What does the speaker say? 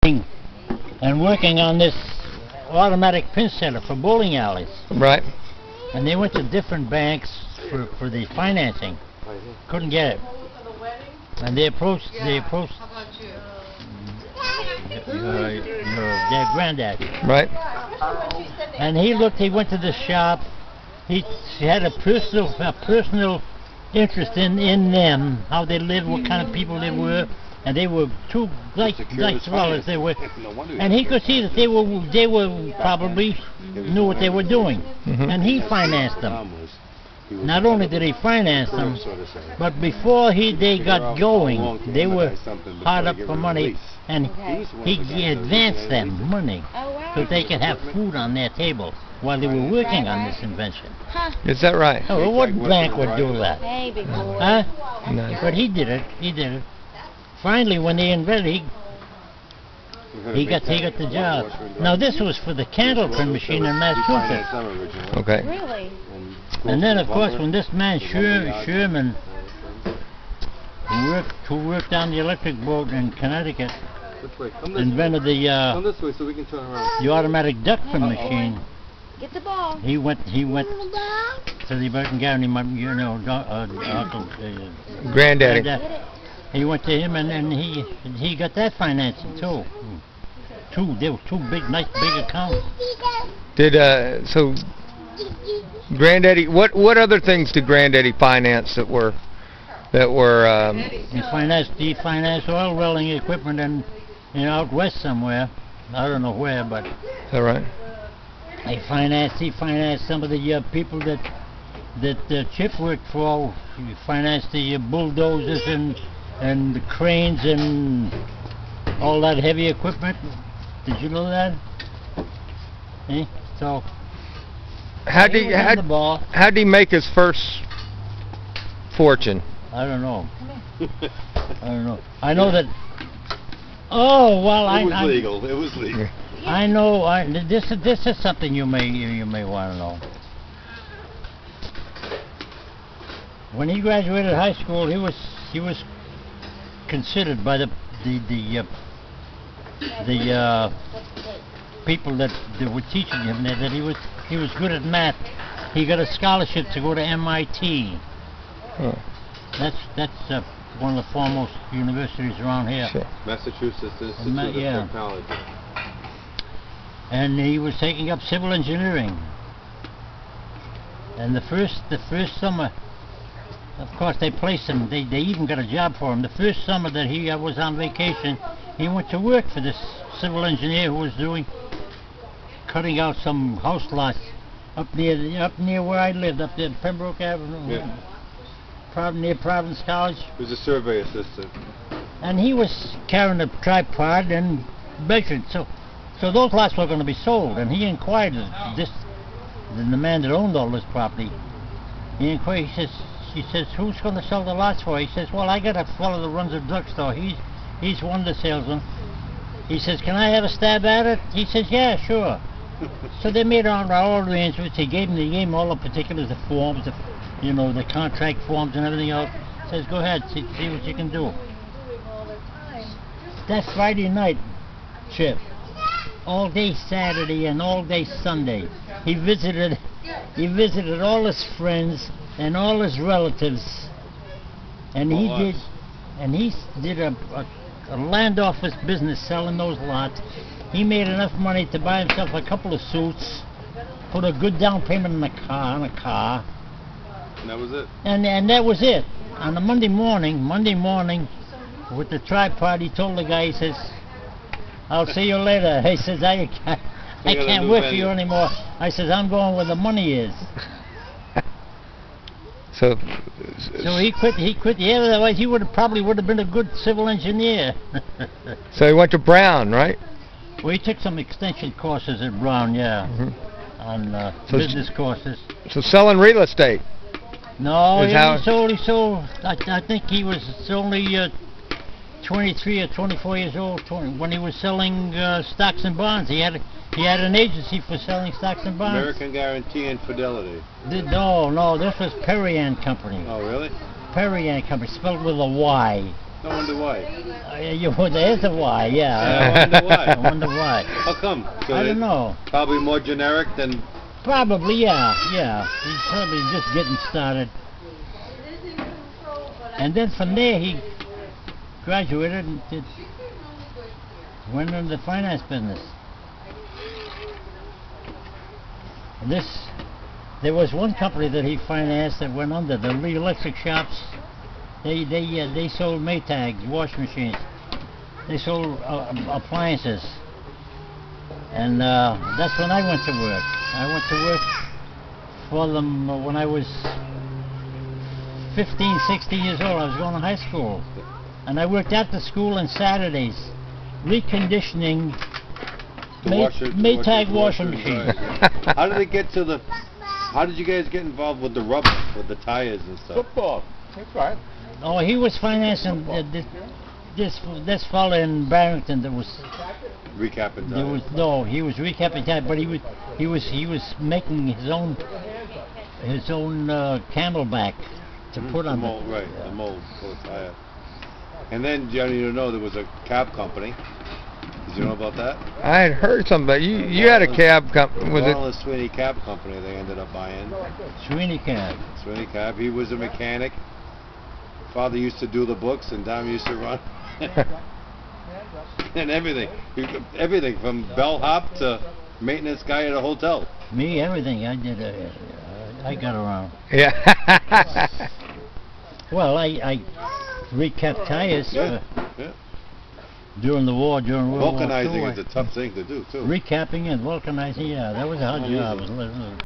and working on this automatic pin setter for bowling alleys. Right. And they went to different banks for the financing. Couldn't get it. And they approached their granddad. Right. And he went to the shop. He had a personal interest in them, how they lived, what kind of people they were. And they were two like fellas they were, and he could see that they were probably knew what they were doing, and he financed them. Not only did he finance them, but before they got going, they were hard up for money, and he advanced them money so they could have food on their table while they were working on this invention. Is that right? Oh, well, what bank would do that? Hey, big boy. Huh? No. But he did it. Finally, when they invented, he got the job. Now this was for the candle print machine in Massachusetts. Okay. Really? And then, of course, when this man Sherman, who worked on the electric boat in Connecticut, invented the automatic duck print machine. Get the ball. He went to the American Guarantee, Uncle Granddaddy. He went to him, and he got that financing too. They were two nice big accounts. So Granddaddy, what other things did Granddaddy finance that were He financed oil welling equipment out west somewhere. I don't know where, but. Is that right? He financed some of the people that Chip worked for. He financed the bulldozers and the cranes and all that heavy equipment. Did you know that? Eh? So How'd he make his first fortune? I don't know. I know that. Oh well, It was legal. It was legal. I know. This is something you may want to know. When he graduated high school, he was considered by the people that were teaching him that he was good at math. He got a scholarship to go to MIT. Huh. That's one of the foremost universities around here. Sure. Massachusetts Institute of Technology. And he was taking up civil engineering. And the first summer, of course, they placed him. They even got a job for him. The first summer that he was on vacation, he went to work for this civil engineer who was cutting out some house lots up near where I lived, up there, Pembroke Avenue, near Providence College. He was a survey assistant. And he was carrying a tripod and measured. So those lots were going to be sold. And he inquired the man that owned all this property. He inquired. He says, who's going to sell the lots for? He says, well, I got a fellow that runs a drugstore. He's one of the salesmen. He says, can I have a stab at it? He says, yeah, sure. So they made all arrangements. He gave him all the particulars, the forms, the contract forms and everything else. Says, go ahead, see what you can do. That Friday night, Chip, all day Saturday and all day Sunday, he visited all his friends and all his relatives, and he did a land office business selling those lots. He made enough money to buy himself a couple of suits, put a good down payment on a car. And that was it? And that was it. On a Monday morning, with the tripod, he told the guy, he says, I'll see you later. He says, I can't work for you anymore. I says, I'm going where the money is. So he quit. Yeah, otherwise he probably would have been a good civil engineer. So he went to Brown, right? Well, he took some extension courses at Brown, yeah, on business courses. So selling real estate. No, he sold. I think he was only 23 or 24 years old when he was selling stocks and bonds. He had an agency for selling stocks and bonds. American Guarantee and Fidelity. No, this was Perry and Company. Oh, really? Perry and Company, spelled with a Y. I wonder why. There's a why, yeah. I wonder why. I wonder why. How come? So I it's don't know. Probably more generic than. Probably, yeah. He's probably just getting started. And then from there he graduated and went into the finance business. And there was one company that he financed that went under, the electric shops. They sold Maytags, washing machines. They sold appliances. And that's when I went to work. I went to work for them when I was 15, 16 years old. I was going to high school. And I worked at the school on Saturdays, reconditioning Maytag washing machines. Right. How did you guys get involved with the rubber, with the tires and stuff? Football. That's right. Oh, he was financing this fella in Barrington that was Recapping there tires. was no, he was recapping tires, but he was making his own camelback to put the on mold, right? The mold for the tire. And then Johnny, you know, there was a cab company. Did you know about that? I had heard something about you had a cab company. Was it? The Sweeney Cab Company. They ended up buying. Sweeney Cab. Sweeney Cab. He was a mechanic. Father used to do the books, and Dom used to run. And everything. Everything from bellhop to maintenance guy at a hotel. Me, everything. I did. I got around. Yeah. Well, I recapped tires Yeah. during the war, during World War II. Vulcanizing is a tough thing to do, too. Recapping and vulcanizing, yeah, that was a hard job.